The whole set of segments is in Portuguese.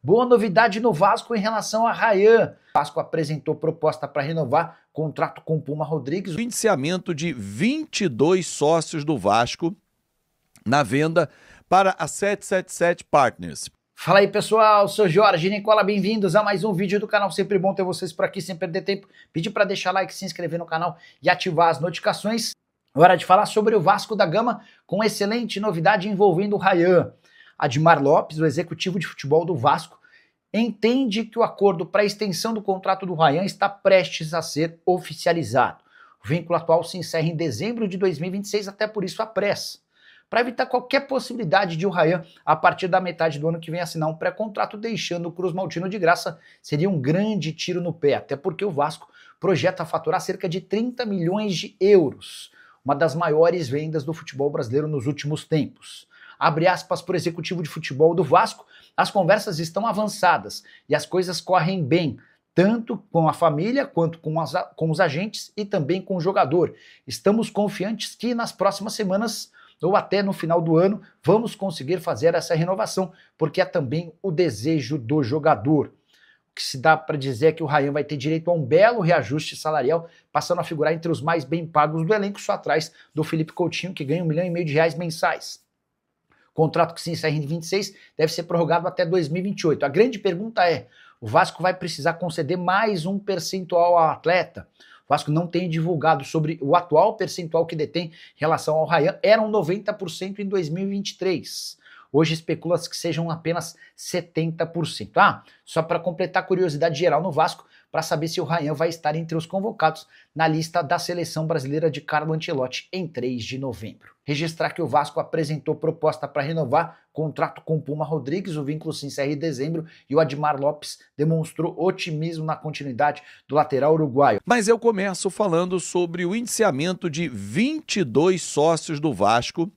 Boa novidade no Vasco em relação a Ryan. O Vasco apresentou proposta para renovar contrato com o Puma Rodrigues. O indiciamento de 22 sócios do Vasco na venda para a 777 Partners. Fala aí, pessoal, sou Jorge Nicola, bem-vindos a mais um vídeo do canal. Sempre bom ter vocês por aqui, sem perder tempo. Pedir para deixar like, se inscrever no canal e ativar as notificações. Hora de falar sobre o Vasco da Gama, com excelente novidade envolvendo o Ryan. Admar Lopes, o executivo de futebol do Vasco, entende que o acordo para a extensão do contrato do Ryan está prestes a ser oficializado. O vínculo atual se encerra em dezembro de 2026, até por isso a pressa. Para evitar qualquer possibilidade de o Ryan, a partir da metade do ano que vem, assinar um pré-contrato deixando o Cruz Maltino de graça, seria um grande tiro no pé, até porque o Vasco projeta faturar cerca de 30 milhões de euros, uma das maiores vendas do futebol brasileiro nos últimos tempos. Abre aspas para o executivo de futebol do Vasco, as conversas estão avançadas e as coisas correm bem, tanto com a família quanto com os agentes e também com o jogador. Estamos confiantes que nas próximas semanas ou até no final do ano vamos conseguir fazer essa renovação, porque é também o desejo do jogador. O que se dá para dizer é que o Ryan vai ter direito a um belo reajuste salarial, passando a figurar entre os mais bem pagos do elenco, só atrás do Felipe Coutinho, que ganha R$1,5 milhão mensais. Contrato que se encerra em 26 deve ser prorrogado até 2028. A grande pergunta é, o Vasco vai precisar conceder mais um percentual ao atleta? O Vasco não tem divulgado sobre o atual percentual que detém em relação ao Ryan, eram 90% em 2023. Hoje especula-se que sejam apenas 70%. Só para completar a curiosidade geral no Vasco, para saber se o Ryan vai estar entre os convocados na lista da seleção brasileira de Carlo Ancelotti em 3 de novembro. Registrar que o Vasco apresentou proposta para renovar contrato com o Puma Rodrigues, o vínculo se encerra em dezembro e o Admar Lopes demonstrou otimismo na continuidade do lateral uruguaio. Mas eu começo falando sobre o indiciamento de 22 sócios do Vasco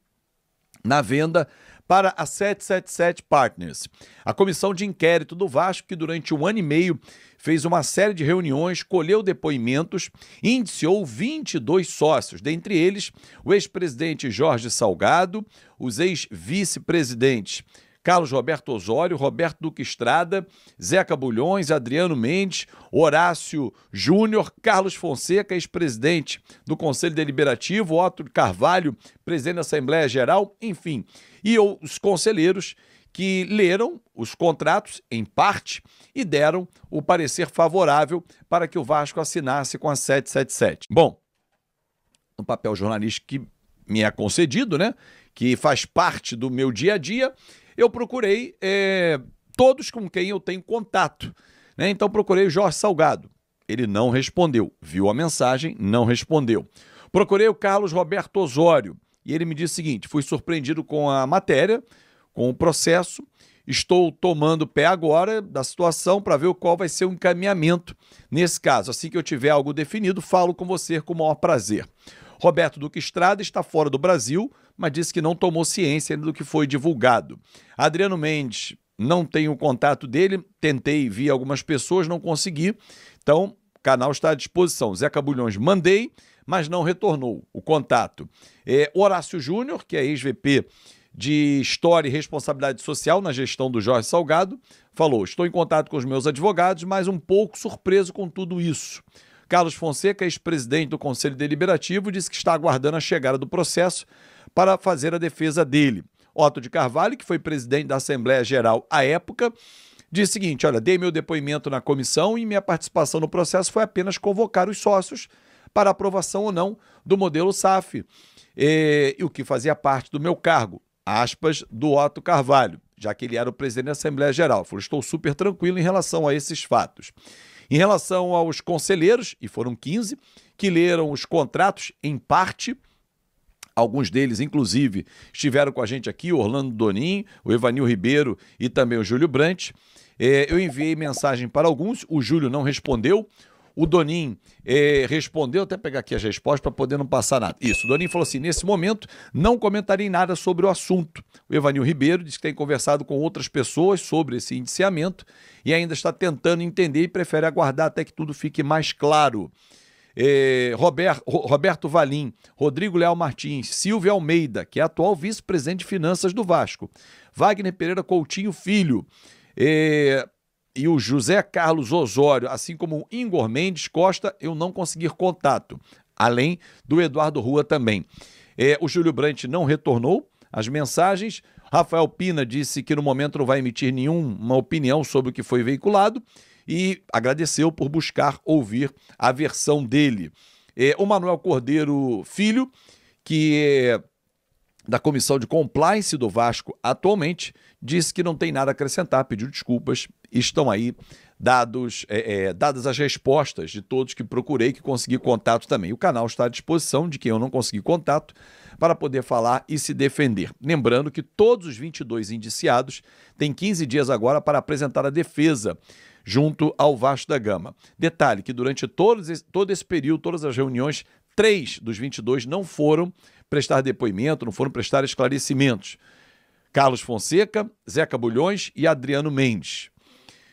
na venda para a 777 Partners. A comissão de inquérito do Vasco, que durante 1 ano e meio fez uma série de reuniões, colheu depoimentos e indiciou 22 sócios, dentre eles o ex-presidente Jorge Salgado, os ex-vice-presidentes Carlos Roberto Osório, Roberto Duque Estrada, Zeca Bulhões, Adriano Mendes, Horácio Júnior, Carlos Fonseca, ex-presidente do Conselho Deliberativo, Otto Carvalho, presidente da Assembleia Geral, enfim, e os conselheiros que leram os contratos em parte e deram o parecer favorável para que o Vasco assinasse com a 777. Bom, no papel jornalístico que me é concedido, né, que faz parte do meu dia a dia, eu procurei todos com quem eu tenho contato, né? Então procurei o Jorge Salgado, ele não respondeu, viu a mensagem, não respondeu. Procurei o Carlos Roberto Osório e ele me disse o seguinte, fui surpreendido com a matéria, com o processo, estou tomando pé agora da situação para ver qual vai ser o encaminhamento nesse caso. Assim que eu tiver algo definido, falo com você com o maior prazer. Roberto Duque Estrada está fora do Brasil, mas disse que não tomou ciência do que foi divulgado. Adriano Mendes, não tenho o contato dele, tentei via algumas pessoas, não consegui, então o canal está à disposição. Zeca Bulhões, mandei, mas não retornou o contato. Horácio Júnior, que é ex-VP de História e Responsabilidade Social na gestão do Jorge Salgado, falou, estou em contato com os meus advogados, mas um pouco surpreso com tudo isso. Carlos Fonseca, ex-presidente do Conselho Deliberativo, disse que está aguardando a chegada do processo para fazer a defesa dele. Otto de Carvalho, que foi presidente da Assembleia Geral à época, disse o seguinte, olha, dei meu depoimento na comissão e minha participação no processo foi apenas convocar os sócios para aprovação ou não do modelo SAF, e o que fazia parte do meu cargo, aspas, do Otto Carvalho, já que ele era o presidente da Assembleia Geral. Falou, estou super tranquilo em relação a esses fatos. Em relação aos conselheiros, e foram 15, que leram os contratos em parte, alguns deles, inclusive, estiveram com a gente aqui, o Orlando Donin, o Evanil Ribeiro e também o Júlio Brant. Eu enviei mensagem para alguns, o Júlio não respondeu, o Donin respondeu, até pegar aqui as respostas para poder não passar nada. Isso, o Donin falou assim, nesse momento não comentarei nada sobre o assunto. O Evanil Ribeiro disse que tem conversado com outras pessoas sobre esse indiciamento e ainda está tentando entender e prefere aguardar até que tudo fique mais claro. Roberto Valim, Rodrigo Leal Martins, Silvio Almeida, que é atual vice-presidente de finanças do Vasco, Wagner Pereira Coutinho Filho, E o José Carlos Osório, assim como o Igor Mendes Costa, eu não consegui contato, além do Eduardo Rua também. O Júlio Brandt não retornou as mensagens. Rafael Pina disse que no momento não vai emitir nenhuma opinião sobre o que foi veiculado e agradeceu por buscar ouvir a versão dele. O Manuel Cordeiro Filho, que é da Comissão de Compliance do Vasco atualmente, disse que não tem nada a acrescentar, pediu desculpas. Estão aí dadas as respostas de todos que procurei, que consegui contato também. O canal está à disposição de quem eu não consegui contato para poder falar e se defender. Lembrando que todos os 22 indiciados têm 15 dias agora para apresentar a defesa junto ao Vasco da Gama. Detalhe que durante todo esse período, todas as reuniões, 3 dos 22 não foram prestar depoimento, não foram prestar esclarecimentos. Carlos Fonseca, Zeca Bulhões e Adriano Mendes.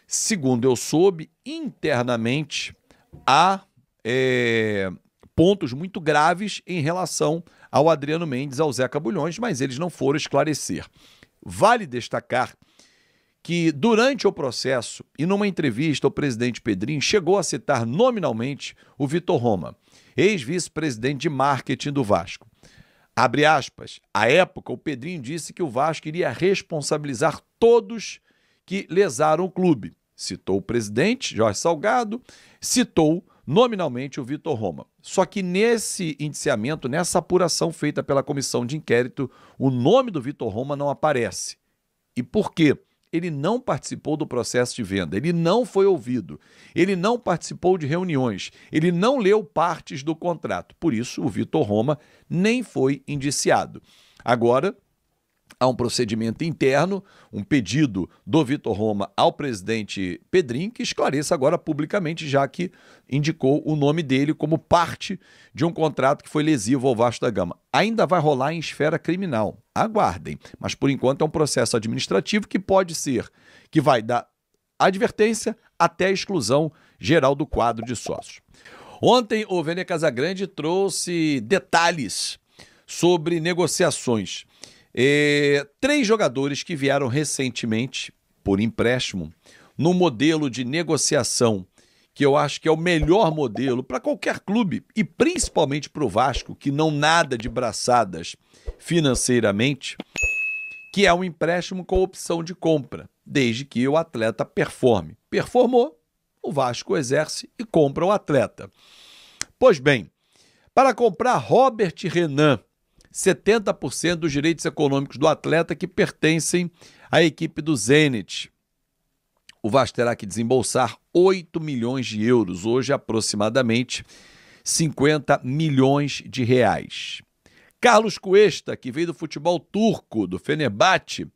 Segundo eu soube, internamente há pontos muito graves em relação ao Adriano Mendes e ao Zeca Bulhões, mas eles não foram esclarecer. Vale destacar que durante o processo e numa entrevista o presidente Pedrinho chegou a citar nominalmente o Vitor Roma, ex-vice-presidente de marketing do Vasco. Abre aspas, à época o Pedrinho disse que o Vasco iria responsabilizar todos que lesaram o clube. Citou o presidente, Jorge Salgado, citou nominalmente o Vitor Roma. Só que nesse indiciamento, nessa apuração feita pela comissão de inquérito, o nome do Vitor Roma não aparece. E por quê? Ele não participou do processo de venda, ele não foi ouvido, ele não participou de reuniões, ele não leu partes do contrato. Por isso, o Vitor Roma nem foi indiciado. Agora, há um procedimento interno, um pedido do Vitor Roma ao presidente Pedrinho que esclareça agora publicamente, já que indicou o nome dele como parte de um contrato que foi lesivo ao Vasco da Gama. Ainda vai rolar em esfera criminal, aguardem, mas por enquanto é um processo administrativo que pode ser, que vai da advertência até a exclusão geral do quadro de sócios. Ontem o Vene Casagrande trouxe detalhes sobre negociações. 3 jogadores que vieram recentemente por empréstimo no modelo de negociação que eu acho que é o melhor modelo para qualquer clube e principalmente para o Vasco, que não nada de braçadas financeiramente, que é um empréstimo com opção de compra, desde que o atleta performe. Performou, o Vasco exerce e compra o atleta. Pois bem, para comprar Robert Renan, 70% dos direitos econômicos do atleta que pertencem à equipe do Zenit. O Vasco terá que desembolsar 8 milhões de euros, hoje aproximadamente 50 milhões de reais. Carlos Cuesta, que veio do futebol turco, do Fenerbahçe,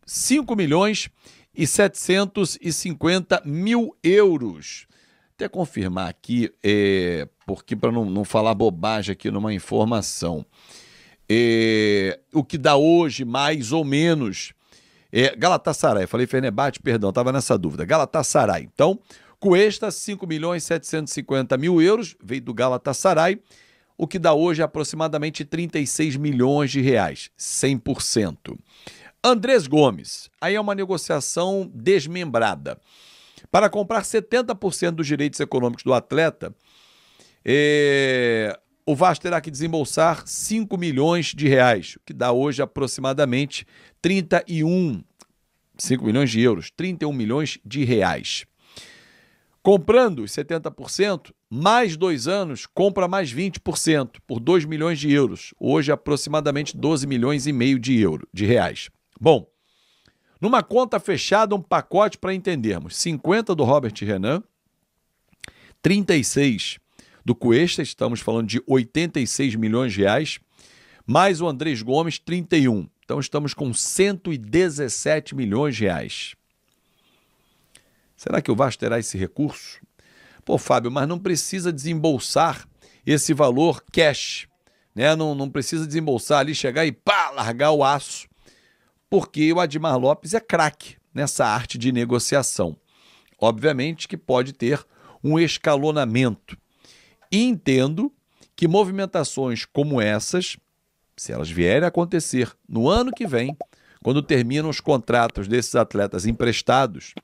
5 milhões e 750 mil euros. Até confirmar aqui, porque para não falar bobagem aqui numa informação, o que dá hoje mais ou menos Galatasaray, falei Fenerbahçe, perdão, estava nessa dúvida, Galatasaray. Então, Cuesta, 5 milhões e 750 mil euros, veio do Galatasaray, o que dá hoje aproximadamente 36 milhões de reais, 100%. Andrés Gomes, aí é uma negociação desmembrada. Para comprar 70% dos direitos econômicos do atleta, o Vasco terá que desembolsar 5 milhões de reais, o que dá hoje aproximadamente 5 milhões de euros, 31 milhões de reais. Comprando os 70%, mais 2 anos, compra mais 20%, por 2 milhões de euros, hoje aproximadamente 12 milhões e meio de reais. Bom, numa conta fechada, um pacote para entendermos, 50 do Robert Renan, 36 do Cuesta, estamos falando de 86 milhões de reais, mais o Andrés Gomes, 31. Então estamos com 117 milhões de reais. Será que o Vasco terá esse recurso? Pô, Fábio, mas não precisa desembolsar esse valor cash, né? Não precisa desembolsar ali, chegar e pá, largar o aço, porque o Admar Lopes é craque nessa arte de negociação. Obviamente que pode ter um escalonamento. E entendo que movimentações como essas, se elas vierem a acontecer no ano que vem, quando terminam os contratos desses atletas emprestados,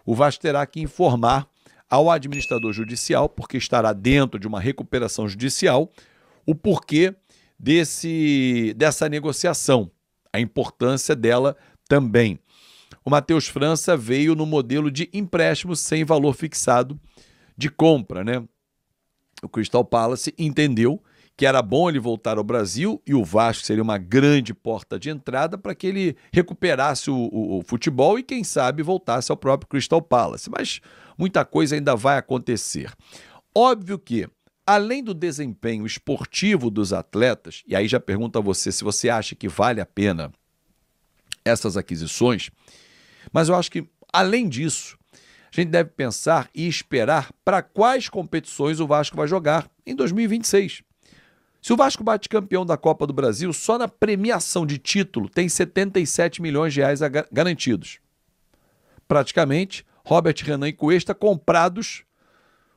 o Vasco terá que informar ao administrador judicial, porque estará dentro de uma recuperação judicial, o porquê dessa negociação, a importância dela também. O Matheus França veio no modelo de empréstimo sem valor fixado de compra, né? O Crystal Palace entendeu que era bom ele voltar ao Brasil e o Vasco seria uma grande porta de entrada para que ele recuperasse o futebol e, quem sabe, voltasse ao próprio Crystal Palace. Mas muita coisa ainda vai acontecer. Óbvio que, além do desempenho esportivo dos atletas, e aí já pergunto a você se você acha que vale a pena essas aquisições, mas eu acho que, além disso, a gente deve pensar e esperar para quais competições o Vasco vai jogar em 2026. Se o Vasco bate campeão da Copa do Brasil, só na premiação de título tem 77 milhões de reais garantidos. Praticamente, Robert Renan e Cuesta comprados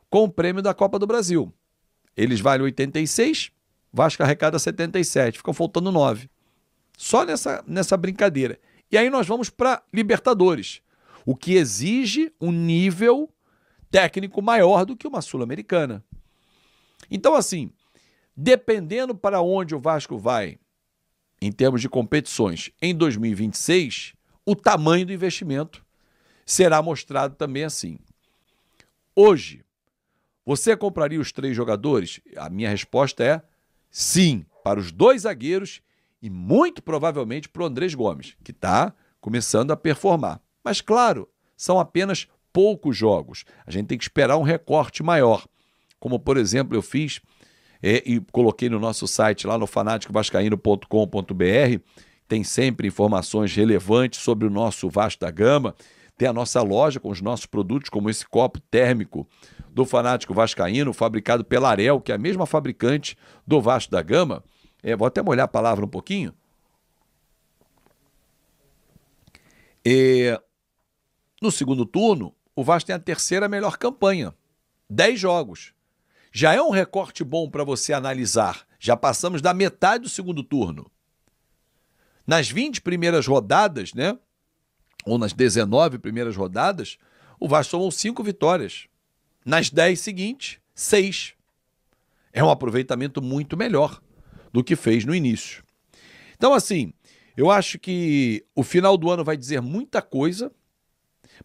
com o prêmio da Copa do Brasil. Eles valem 86, Vasco arrecada 77, ficam faltando 9. Só nessa brincadeira. E aí nós vamos para Libertadores, o que exige um nível técnico maior do que uma Sul-Americana. Então, assim, dependendo para onde o Vasco vai, em termos de competições, em 2026, o tamanho do investimento será mostrado também assim. Hoje, você compraria os 3 jogadores? A minha resposta é sim, para os 2 zagueiros e muito provavelmente para o Andrés Gomes, que está começando a performar. Mas, claro, são apenas poucos jogos. A gente tem que esperar um recorte maior. Como, por exemplo, eu fiz e coloquei no nosso site lá no fanaticovascaíno.com.br, tem sempre informações relevantes sobre o nosso Vasco da Gama, tem a nossa loja com os nossos produtos, como esse copo térmico do Fanático Vascaíno, fabricado pela Arel, que é a mesma fabricante do Vasco da Gama. Vou até molhar a palavra um pouquinho. No segundo turno, o Vasco tem a 3ª melhor campanha. 10 jogos. Já é um recorte bom para você analisar. Já passamos da metade do segundo turno. Nas 20 primeiras rodadas, né? Ou nas 19 primeiras rodadas, o Vasco tomou 5 vitórias. Nas 10 seguintes, 6. É um aproveitamento muito melhor do que fez no início. Então, assim, eu acho que o final do ano vai dizer muita coisa,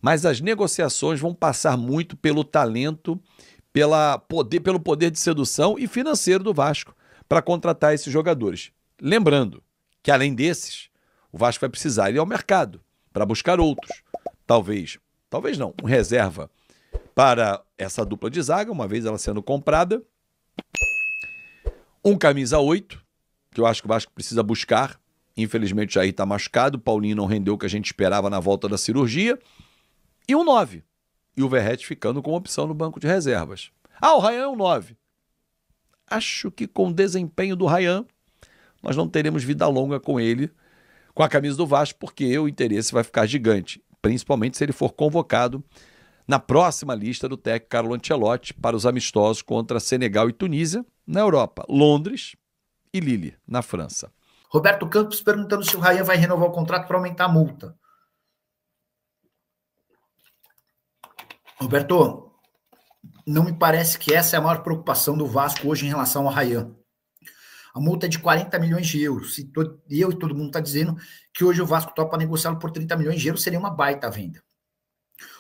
mas as negociações vão passar muito pelo talento, pelo poder de sedução e financeiro do Vasco para contratar esses jogadores. Lembrando que, além desses, o Vasco vai precisar ir ao mercado para buscar outros. Talvez não, um reserva para essa dupla de zaga, uma vez ela sendo comprada. Um camisa 8, que eu acho que o Vasco precisa buscar. Infelizmente o Jair está machucado, o Paulinho não rendeu o que a gente esperava na volta da cirurgia. E um 9. E o Verratti ficando com opção no banco de reservas. O Ryan é um 9. Acho que com o desempenho do Ryan, nós não teremos vida longa com ele, com a camisa do Vasco, porque o interesse vai ficar gigante, principalmente se ele for convocado na próxima lista do técnico Carlo Ancelotti para os amistosos contra Senegal e Tunísia, na Europa, Londres e Lille, na França. Roberto Campos perguntando se o Ryan vai renovar o contrato para aumentar a multa. Roberto, não me parece que essa é a maior preocupação do Vasco hoje em relação ao Ryan. A multa é de 40 milhões de euros. E eu e todo mundo está dizendo que hoje o Vasco topa negociá-lo por 30 milhões de euros, seria uma baita venda.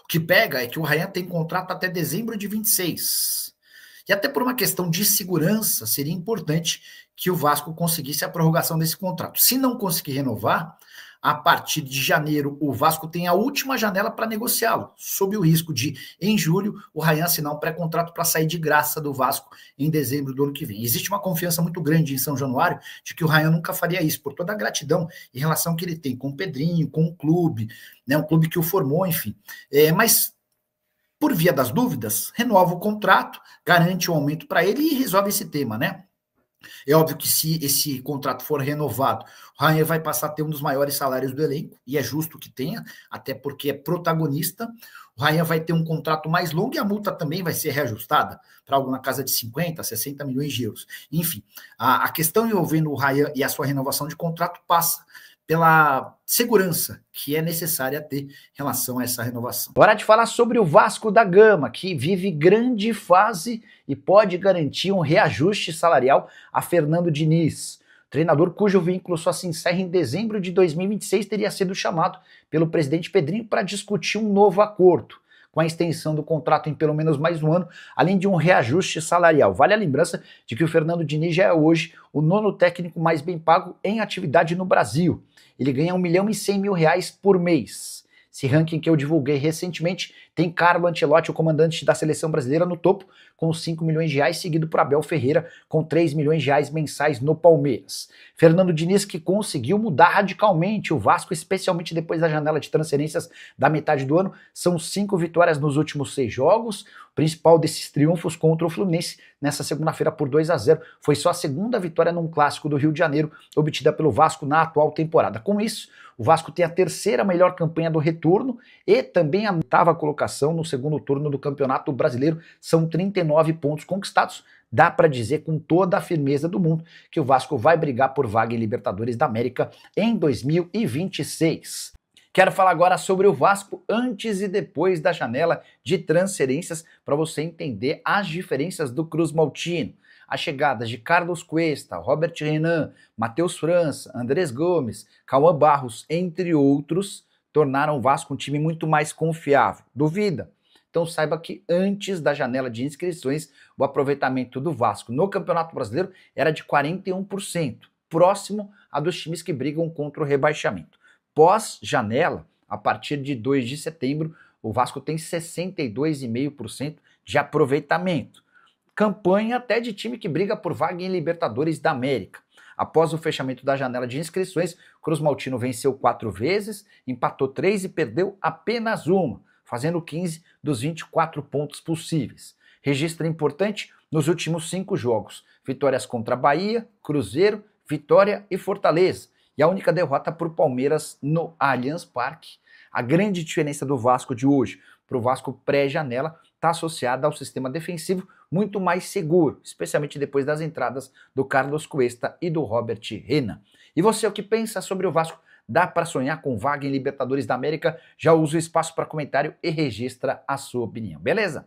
O que pega é que o Ryan tem contrato até dezembro de 26. E até por uma questão de segurança, seria importante que o Vasco conseguisse a prorrogação desse contrato. Se não conseguir renovar, a partir de janeiro, o Vasco tem a última janela para negociá-lo, sob o risco de, em julho, o Ryan assinar um pré-contrato para sair de graça do Vasco em dezembro do ano que vem. Existe uma confiança muito grande em São Januário de que o Ryan nunca faria isso, por toda a gratidão em relação que ele tem com o Pedrinho, com o clube, né, um clube que o formou, enfim. Mas, por via das dúvidas, renova o contrato, garante um aumento para ele e resolve esse tema, né? É óbvio que se esse contrato for renovado, o Ryan vai passar a ter um dos maiores salários do elenco, e é justo que tenha, até porque é protagonista. O Ryan vai ter um contrato mais longo e a multa também vai ser reajustada para algo na casa de 50, 60 milhões de euros. Enfim, a questão envolvendo o Ryan e a sua renovação de contrato passa pela segurança que é necessária ter em relação a essa renovação. Hora de falar sobre o Vasco da Gama, que vive grande fase e pode garantir um reajuste salarial a Fernando Diniz. O treinador cujo vínculo só se encerra em dezembro de 2026 teria sido chamado pelo presidente Pedrinho para discutir um novo acordo, com a extensão do contrato em pelo menos mais um ano, além de um reajuste salarial. Vale a lembrança de que o Fernando Diniz já é hoje o 9º técnico mais bem pago em atividade no Brasil. Ele ganha R$1.100.000 por mês. Esse ranking que eu divulguei recentemente tem Carlo Ancelotti, o comandante da seleção brasileira, no topo, com R$5 milhões, seguido por Abel Ferreira, com R$3 milhões mensais no Palmeiras. Fernando Diniz, que conseguiu mudar radicalmente o Vasco, especialmente depois da janela de transferências da metade do ano. São 5 vitórias nos últimos 6 jogos. O principal desses triunfos contra o Fluminense nessa segunda-feira por 2-0. Foi só a segunda vitória num clássico do Rio de Janeiro, obtida pelo Vasco na atual temporada. Com isso, o Vasco tem a 3ª melhor campanha do retorno e também a 8ª colocação no segundo turno do Campeonato Brasileiro. São 39 pontos conquistados. Dá para dizer com toda a firmeza do mundo que o Vasco vai brigar por vaga em Libertadores da América em 2026. Quero falar agora sobre o Vasco antes e depois da janela de transferências para você entender as diferenças do Cruz Maltino. As chegadas de Carlos Cuesta, Robert Renan, Matheus França, Andrés Gomes, Cauã Barros, entre outros, tornaram o Vasco um time muito mais confiável. Duvida? Então saiba que antes da janela de inscrições, o aproveitamento do Vasco no Campeonato Brasileiro era de 41%, próximo a dos times que brigam contra o rebaixamento. Pós-janela, a partir de 2 de setembro, o Vasco tem 62,5% de aproveitamento. Campanha até de time que briga por vaga em Libertadores da América. Após o fechamento da janela de inscrições, Cruz Maltino venceu 4 vezes, empatou 3 e perdeu apenas uma, fazendo 15 dos 24 pontos possíveis. Registro importante nos últimos 5 jogos: vitórias contra Bahia, Cruzeiro, Vitória e Fortaleza, e a única derrota para o Palmeiras no Allianz Parque. A grande diferença do Vasco de hoje para o Vasco pré-janela está associada ao sistema defensivo muito mais seguro, especialmente depois das entradas do Carlos Cuesta e do Robert Renan. E você, o que pensa sobre o Vasco? Dá para sonhar com vaga em Libertadores da América? Já usa o espaço para comentário e registra a sua opinião, beleza?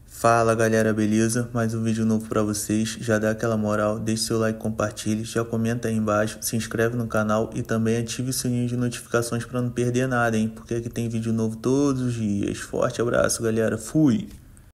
Fala galera, beleza? Mais um vídeo novo pra vocês. Já dá aquela moral, deixe seu like, compartilhe, já comenta aí embaixo, se inscreve no canal e também ative o sininho de notificações pra não perder nada, hein? Porque aqui tem vídeo novo todos os dias. Forte abraço galera, fui!